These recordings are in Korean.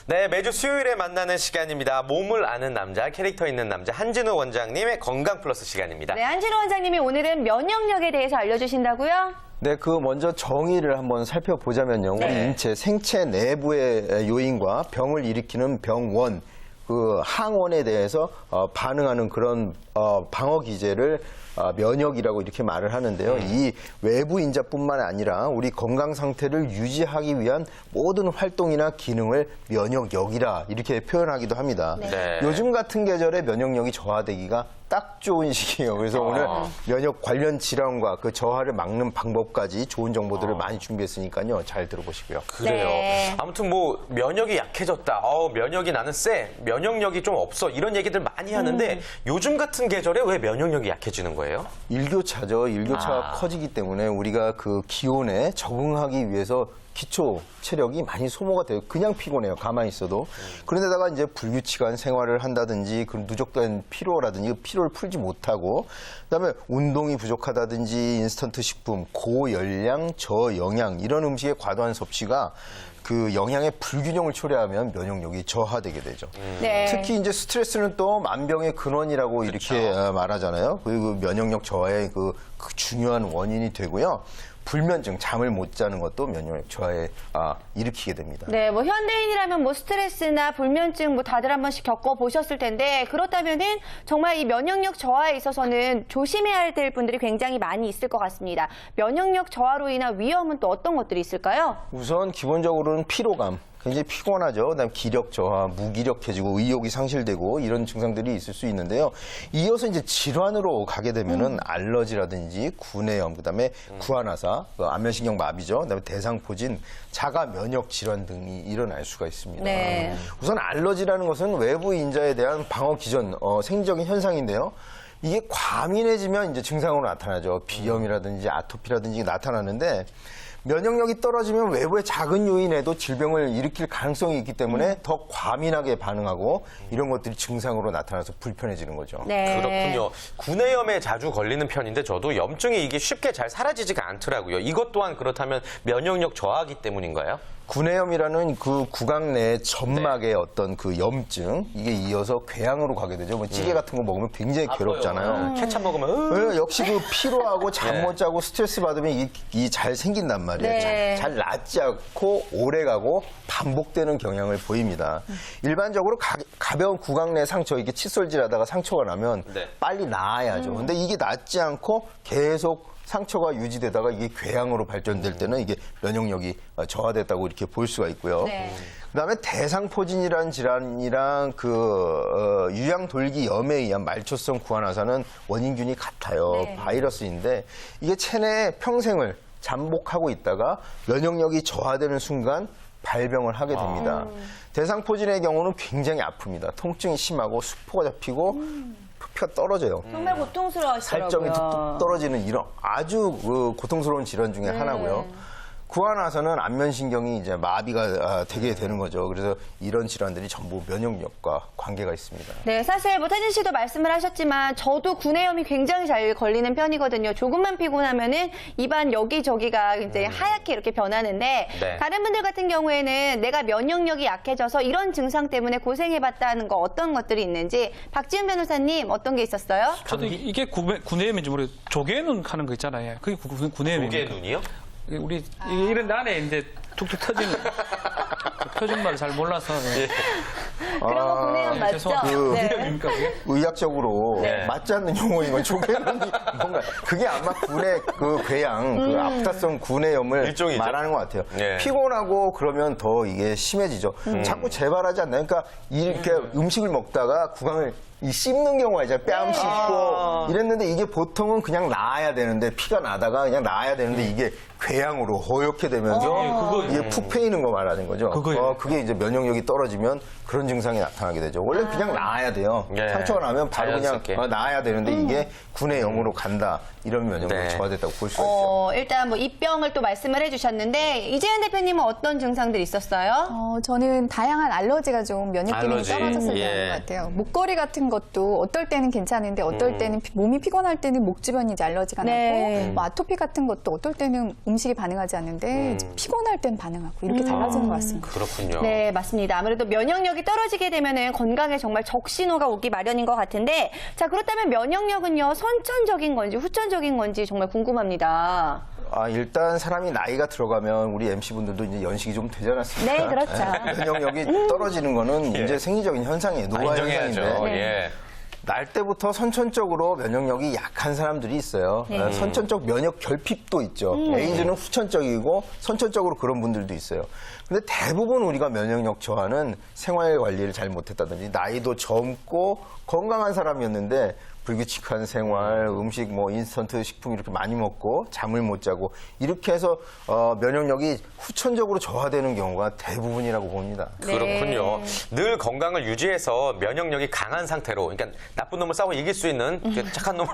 네, 매주 수요일에 만나는 시간입니다. 몸을 아는 남자, 캐릭터 있는 남자 한진우 원장님의 건강 플러스 시간입니다. 네, 한진우 원장님이 오늘은 면역력에 대해서 알려주신다고요? 네, 먼저 정의를 한번 살펴보자면요. 우리 인체, 생체 내부의 요인과 병을 일으키는 병원, 항원에 대해서 반응하는 그런 방어 기제를 면역이라고 이렇게 말을 하는데요. 이 외부 인자뿐만 아니라 우리 건강 상태를 유지하기 위한 모든 활동이나 기능을 면역력이라 이렇게 표현하기도 합니다. 네. 요즘 같은 계절에 면역력이 저하되기가 딱 좋은 시기예요. 그래서 오늘 면역 관련 질환과 그 저하를 막는 방법까지 좋은 정보들을 많이 준비했으니까요. 잘 들어보시고요. 그래요. 네. 아무튼 뭐 면역이 약해졌다. 면역이 나는 세. 면역력이 좀 없어. 이런 얘기들 많이 하는데 요즘 같은 계절에 왜 면역력이 약해지는 거예요? 일교차죠. 일교차가 커지기 때문에 우리가 그 기온에 적응하기 위해서 기초 체력이 많이 소모가 돼요. 그냥 피곤해요. 가만히 있어도. 그런데다가 이제 불규칙한 생활을 한다든지 그 누적된 피로라든지 피로를 풀지 못하고 그다음에 운동이 부족하다든지 인스턴트 식품, 고열량, 저영양 이런 음식의 과도한 섭취가 그 영양의 불균형을 초래하면 면역력이 저하되게 되죠. 네. 특히 이제 스트레스는 또 만병의 근원이라고 이렇게 말하잖아요. 그리고 면역력 저하의 그 중요한 원인이 되고요. 불면증, 잠을 못 자는 것도 면역력 저하에 일으키게 됩니다. 네, 뭐 현대인이라면 뭐 스트레스나 불면증 뭐 다들 한 번씩 겪어보셨을 텐데 그렇다면은 정말 이 면역력 저하에 있어서는 조심해야 될 분들이 굉장히 많이 있을 것 같습니다. 면역력 저하로 인한 위험은 또 어떤 것들이 있을까요? 우선 기본적으로는 피로감. 굉장히 피곤하죠. 그다음 기력 저하, 무기력해지고 의욕이 상실되고 이런 증상들이 있을 수 있는데요. 이어서 이제 질환으로 가게 되면은 알러지라든지 구내염, 그다음에 구안화사, 안면신경 마비죠. 그다음에 대상포진, 자가 면역 질환 등이 일어날 수가 있습니다. 네. 우선 알러지라는 것은 외부 인자에 대한 방어 기전, 생리적인 현상인데요. 이게 과민해지면 이제 증상으로 나타나죠. 비염이라든지 아토피라든지 나타나는데 면역력이 떨어지면 외부의 작은 요인에도 질병을 일으킬 가능성이 있기 때문에 더 과민하게 반응하고 이런 것들이 증상으로 나타나서 불편해지는 거죠. 네. 그렇군요. 구내염에 자주 걸리는 편인데 저도 염증이 이게 쉽게 잘 사라지지가 않더라고요. 이것 또한 그렇다면 면역력 저하기 때문인가요? 구내염이라는 그 구강 내 점막의 어떤 그 염증 이게 이어서 궤양으로 가게 되죠. 뭐 찌개 같은 거 먹으면 굉장히 괴롭잖아요. 케찹 먹으면 역시 그 피로하고 잠 못 자고 스트레스 받으면 이 잘 생긴단 말이에요. 네. 잘 낫지 않고 오래 가고 반복되는 경향을 보입니다. 일반적으로 가벼운 구강 내 상처, 이게 칫솔질하다가 상처가 나면 빨리 나아야죠. 근데 이게 낫지 않고 계속 상처가 유지되다가 이게 궤양으로 발전될 때는 이게 면역력이 저하됐다고 이렇게 볼 수가 있고요. 네. 그다음에 대상포진이라는 질환이랑 유양돌기염에 의한 말초성 구안화사는 원인균이 같아요. 네. 바이러스인데 이게 체내에 평생을 잠복하고 있다가 면역력이 저하되는 순간 발병을 하게 됩니다. 대상포진의 경우는 굉장히 아픕니다. 통증이 심하고 수포가 잡히고 표피가 떨어져요. 정말 고통스러워하시더라고요. 살점이 뚝뚝 떨어지는 이런 아주 고통스러운 질환 중에 하나고요. 구안화사는 안면신경이 이제 마비가 되게 되는 거죠. 그래서 이런 질환들이 전부 면역력과 관계가 있습니다. 네, 사실 뭐 태진 씨도 말씀을 하셨지만 저도 구내염이 굉장히 잘 걸리는 편이거든요. 조금만 피곤하면은 입안 여기저기가 이제 하얗게 이렇게 변하는데 네. 다른 분들 같은 경우에는 내가 면역력이 약해져서 이런 증상 때문에 고생해봤다는 거 어떤 것들이 있는지 박지훈 변호사님 어떤 게 있었어요? 저도 이게 구내염인지 모르겠어요. 조개눈 하는 거 있잖아요. 그게 구내염입니까? 조개 눈이요? 우리 이런 안에 이제 툭툭 터지는 표준말을 잘 몰라서. 그런 거 구내염 맞죠? 죄송합니다. 네. 구내염입니까 그게? 의학적으로 맞지 않는 용어인 건 조개눈이 뭔가 그게 아마 구내 그 궤양, 그 앞타성 구내염을 일종이죠. 말하는 것 같아요. 네. 피곤하고 그러면 더 이게 심해지죠. 자꾸 재발하지 않나요? 그러니까 이렇게 음식을 먹다가 구강을 씹는 경우가 있잖아요. 뺨 씹고 이랬는데 이게 보통은 그냥 나아야 되는데 피가 나다가 그냥 나아야 되는데 이게 궤양으로 허옇게 되면서 이게 푹 패이는 거 말하는 거죠. 그게 이제 면역력이 떨어지면 그런 증상이 나타나게 되죠. 원래 그냥 나아야 돼요. 네. 상처가 나면 바로 자연스럽게. 그냥 나아야 되는데 이게 구내염으로 간다. 이러면 면역력이 네. 저하됐다고 볼 수가 있죠. 일단 뭐 입병을 또 말씀을 해주셨는데 이재현 대표님은 어떤 증상들이 있었어요? 저는 다양한 알러지가 좀 면역 기능이 알러지. 떨어졌을 때 예. 하는 것 같아요. 목걸이 같은 알러지라는 것도 어떨 때는 괜찮은데 어떨 때는 몸이 피곤할 때는 목 주변이 이제 알러지가 네. 나고 뭐 아토피 같은 것도 어떨 때는 음식이 반응하지 않는데 이제 피곤할 땐 반응하고 이렇게 달라지는 것 같습니다. 그렇군요. 네, 맞습니다. 아무래도 면역력이 떨어지게 되면은 건강에 정말 적신호가 오기 마련인 것 같은데, 자, 그렇다면 면역력은요, 선천적인 건지 후천적인 건지 정말 궁금합니다. 일단 사람이 나이가 들어가면 우리 MC분들도 이제 연식이 좀 되지 않았습니까? 네, 그렇죠. 면역력이 떨어지는 거는 이제 생리적인 현상이에요. 노화 인정해야죠. 현상인데. 예. 날 때부터 선천적으로 면역력이 약한 사람들이 있어요. 선천적 면역 결핍도 있죠. 에이즈는 후천적이고 선천적으로 그런 분들도 있어요. 근데 대부분 우리가 면역력 저하는 생활 관리를 잘 못했다든지 나이도 젊고 건강한 사람이었는데 불규칙한 생활, 음식 뭐 인스턴트 식품 이렇게 많이 먹고 잠을 못 자고 이렇게 해서 면역력이 후천적으로 저하되는 경우가 대부분이라고 봅니다. 그렇군요. 늘 건강을 유지해서 면역력이 강한 상태로, 그러니까 나쁜 놈을 싸워 이길 수 있는 그 착한 놈을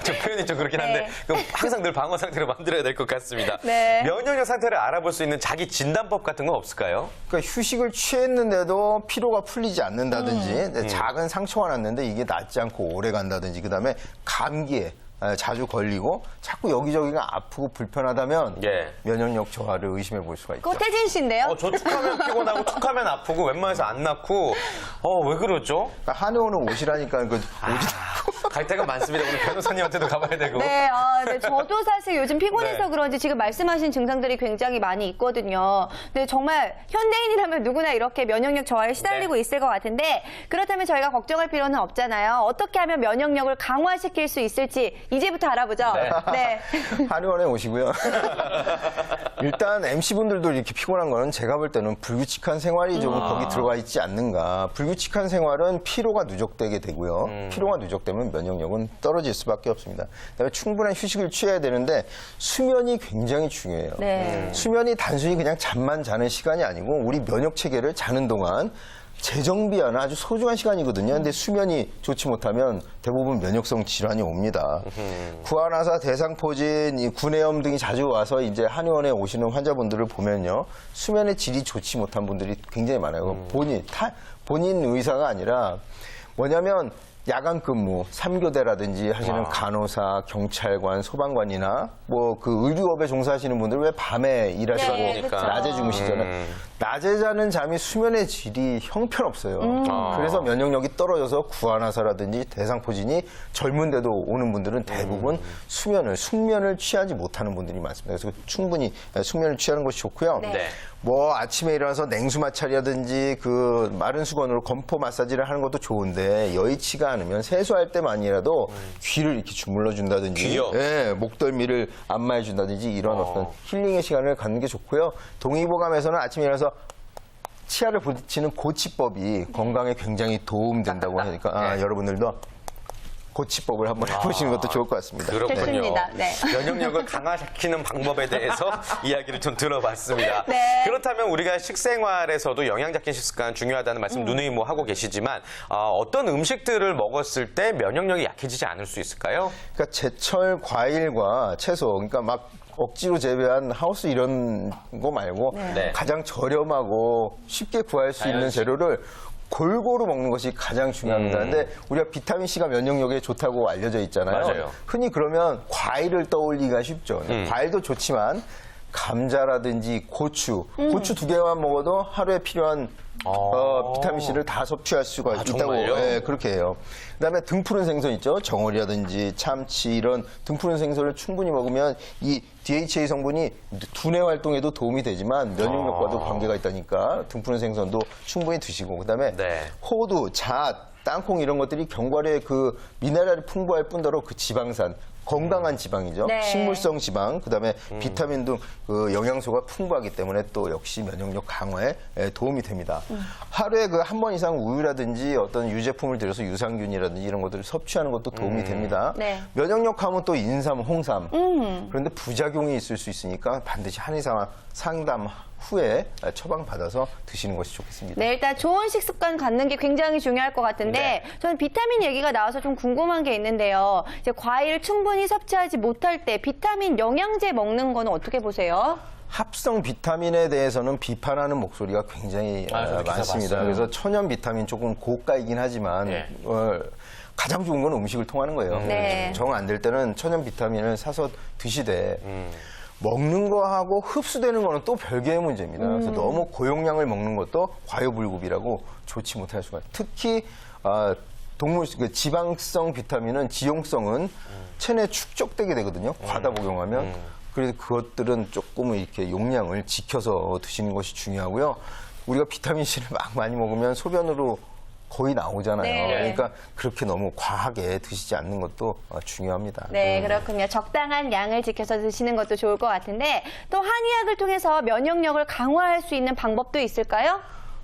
좀 표현이 좀 그렇긴 한데 그럼 항상 늘 방어 상태로 만들어야 될 것 같습니다. 네. 면역력 상태를 알아볼 수 있는 자기 진단법 같은 건 없을까요? 그러니까 휴식을 취했는데도 피로가 풀리지 않는다든지 작은 상처가 났는데 이게 낫지 않고 오래 간다든지 그다음에 감기에 자주 걸리고 자꾸 여기저기가 아프고 불편하다면 예. 면역력 저하를 의심해 볼 수가 있죠. 그거 태진 씨인데요? 저 툭하면 피곤하고 툭하면 아프고 웬만해서 안 낫고 왜 그러죠? 그러니까 한의원은 오시라니까 오지 갈 데가 많습니다. 오늘 변호사님한테도 가봐야 되고. 네, 네, 저도 사실 요즘 피곤해서 네. 그런지 지금 말씀하신 증상들이 굉장히 많이 있거든요. 근데 정말 현대인이라면 누구나 이렇게 면역력 저하에 시달리고 네. 있을 것 같은데, 그렇다면 저희가 걱정할 필요는 없잖아요. 어떻게 하면 면역력을 강화시킬 수 있을지 이제부터 알아보죠. 네. 한의원에 오시고요. 일단 MC분들도 이렇게 피곤한 거는 제가 볼 때는 불규칙한 생활이 좀 거기 들어가 있지 않는가. 불규칙한 생활은 피로가 누적되게 되고요. 피로가 누적되면 면역력은 떨어질 수밖에 없습니다. 그다음에 충분한 휴식을 취해야 되는데 수면이 굉장히 중요해요. 네. 수면이 단순히 그냥 잠만 자는 시간이 아니고 우리 면역 체계를 자는 동안 재정비하는 아주 소중한 시간이거든요. 근데 수면이 좋지 못하면 대부분 면역성 질환이 옵니다. 구안화사, 대상포진, 이 구내염 등이 자주 와서 이제 한의원에 오시는 환자분들을 보면요. 수면의 질이 좋지 못한 분들이 굉장히 많아요. 본인 의사가 아니라 뭐냐면 야간 근무, 3교대라든지 하시는 간호사, 경찰관, 소방관이나 뭐 그 의료업에 종사하시는 분들 왜 밤에 일하시고 네, 그렇죠. 낮에 주무시잖아요. 낮에 자는 잠이 수면의 질이 형편없어요. 그래서 면역력이 떨어져서 구안화사라든지 대상포진이 젊은데도 오는 분들은 대부분 숙면을 취하지 못하는 분들이 많습니다. 그래서 충분히 숙면을 취하는 것이 좋고요. 네. 뭐 아침에 일어나서 냉수 마찰이라든지 그 마른 수건으로 건포 마사지를 하는 것도 좋은데 여의치가 않으면 세수할 때만이라도 귀를 이렇게 주물러 준다든지 귀요? 예, 목덜미를 안마해 준다든지 이런 어떤 힐링의 시간을 갖는 게 좋고요. 동의보감에서는 아침에 일어나서 치아를 부딪히는 고치법이 건강에 굉장히 도움된다고 하니까 여러분들도 고치법을 한번 해보시는 것도 좋을 것 같습니다. 그렇군요. 좋습니다. 네. 면역력을 강화시키는 방법에 대해서 이야기를 좀 들어봤습니다. 네. 그렇다면 우리가 식생활에서도 영양 잡힌 식습관 중요하다는 말씀 누누이 뭐 하고 계시지만 어떤 음식들을 먹었을 때 면역력이 약해지지 않을 수 있을까요? 그러니까 제철 과일과 채소, 그러니까 막 억지로 재배한 하우스 이런 거 말고 네. 가장 저렴하고 쉽게 구할 수 있는 재료를 골고루 먹는 것이 가장 중요합니다. 근데 우리가 비타민C가 면역력에 좋다고 알려져 있잖아요. 맞아요. 흔히 그러면 과일을 떠올리기가 쉽죠. 과일도 좋지만 감자라든지 고추 2개만 먹어도 하루에 필요한 비타민C를 다 섭취할 수가 있다고 정말요? 예, 그렇게 해요. 그다음에 등푸른 생선 있죠. 정어리라든지 참치 이런 등푸른 생선을 충분히 먹으면 이 DHA 성분이 두뇌 활동에도 도움이 되지만 면역력과도 관계가 있다니까 등푸른 생선도 충분히 드시고 그다음에 네. 호두, 잣, 땅콩 이런 것들이 견과류에 그 미네랄이 풍부할 뿐더러 그 지방산 건강한 지방이죠. 네. 식물성 지방, 그다음에 비타민 등 그 영양소가 풍부하기 때문에 또 역시 면역력 강화에 도움이 됩니다. 하루에 그 한 번 이상 우유라든지 어떤 유제품을 들여서 유산균이라든지 이런 것들을 섭취하는 것도 도움이 됩니다. 네. 면역력 하면 또 인삼, 홍삼. 그런데 부작용이 있을 수 있으니까 반드시 한의사 상담 후에 처방받아서 드시는 것이 좋겠습니다. 네, 일단 좋은 식습관 갖는 게 굉장히 중요할 것 같은데 네. 저는 비타민 얘기가 나와서 좀 궁금한 게 있는데요. 이제 과일을 충분히 섭취하지 못할 때 비타민 영양제 먹는 거는 어떻게 보세요? 합성 비타민에 대해서는 비판하는 목소리가 굉장히 저도 기사 많습니다. 봤어요. 그래서 천연 비타민 조금 고가이긴 하지만 예. 가장 좋은 건 음식을 통하는 거예요. 네. 정 안 될 때는 천연 비타민을 사서 드시되 먹는 거하고 흡수되는 거는 또 별개의 문제입니다. 그래서 너무 고용량을 먹는 것도 과요불급이라고 좋지 못할 수가 있어요. 특히 동물 그 지방성 비타민은 지용성은 체내에 축적되게 되거든요. 과다 복용하면. 그래서 그것들은 조금 이렇게 용량을 지켜서 드시는 것이 중요하고요. 우리가 비타민C를 막 많이 먹으면 소변으로 거의 나오잖아요. 네. 그러니까 그렇게 너무 과하게 드시지 않는 것도 중요합니다. 네, 그렇군요. 적당한 양을 지켜서 드시는 것도 좋을 것 같은데 또 한의학을 통해서 면역력을 강화할 수 있는 방법도 있을까요?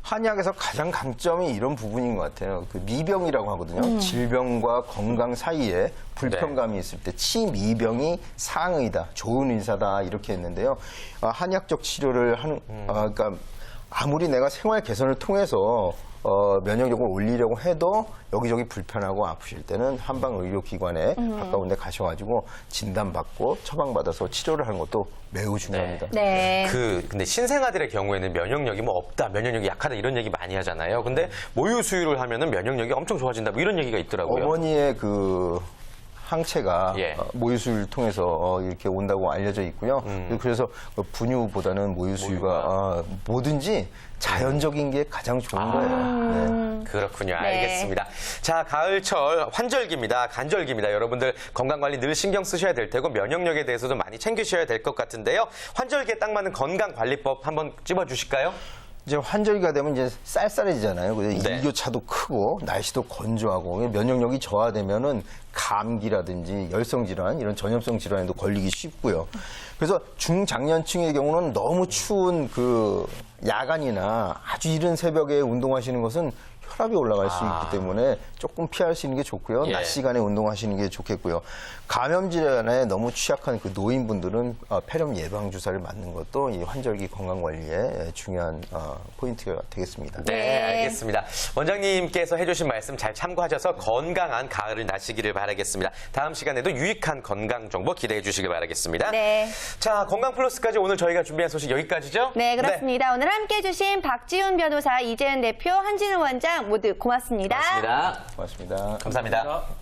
한의학에서 가장 강점이 이런 부분인 것 같아요. 그 미병이라고 하거든요. 질병과 건강 사이에 불편감이 있을 때 치미병이 상의다, 좋은 의사다 이렇게 했는데요. 한의학적 치료를 하는, 그러니까 아무리 내가 생활 개선을 통해서 면역력을 올리려고 해도 여기저기 불편하고 아프실 때는 한방 의료기관에 가까운 데 가셔가지고 진단받고 처방받아서 치료를 하는 것도 매우 중요합니다. 네. 근데 신생아들의 경우에는 면역력이 뭐 없다, 면역력이 약하다 이런 얘기 많이 하잖아요. 근데 모유 수유를 하면은 면역력이 엄청 좋아진다 뭐 이런 얘기가 있더라고요. 어머니의 그 항체가 예. 모유수유를 통해서 이렇게 온다고 알려져 있고요. 그래서 분유보다는 모유수유가 뭐든지 자연적인 게 가장 좋은 거예요. 네. 그렇군요. 네. 알겠습니다. 자, 가을철 환절기입니다. 간절기입니다. 여러분들 건강관리 늘 신경 쓰셔야 될 테고 면역력에 대해서도 많이 챙기셔야 될 것 같은데요. 환절기에 딱 맞는 건강관리법 한번 찝어주실까요? 이제 환절기가 되면 이제 쌀쌀해지잖아요. 그래서 네. 일교차도 크고 날씨도 건조하고 면역력이 저하되면은 감기라든지 열성 질환 이런 전염성 질환에도 걸리기 쉽고요. 그래서 중장년층의 경우는 너무 추운 그 야간이나 아주 이른 새벽에 운동하시는 것은 혈압이 올라갈 수 있기 때문에 조금 피하시는 게 좋고요. 예. 낮 시간에 운동하시는 게 좋겠고요. 감염 질환에 너무 취약한 그 노인분들은 폐렴 예방 주사를 맞는 것도 이 환절기 건강 관리에 중요한 포인트가 되겠습니다. 네, 알겠습니다. 원장님께서 해주신 말씀 잘 참고하셔서 건강한 가을을 나시기를 바라겠습니다. 다음 시간에도 유익한 건강 정보 기대해 주시길 바라겠습니다. 네. 자, 건강 플러스까지 오늘 저희가 준비한 소식 여기까지죠? 네, 그렇습니다. 오늘 함께 해주신 박지훈 변호사, 이재은 대표, 한진우 원장 모두 고맙습니다. 고맙습니다. 고맙습니다. 감사합니다.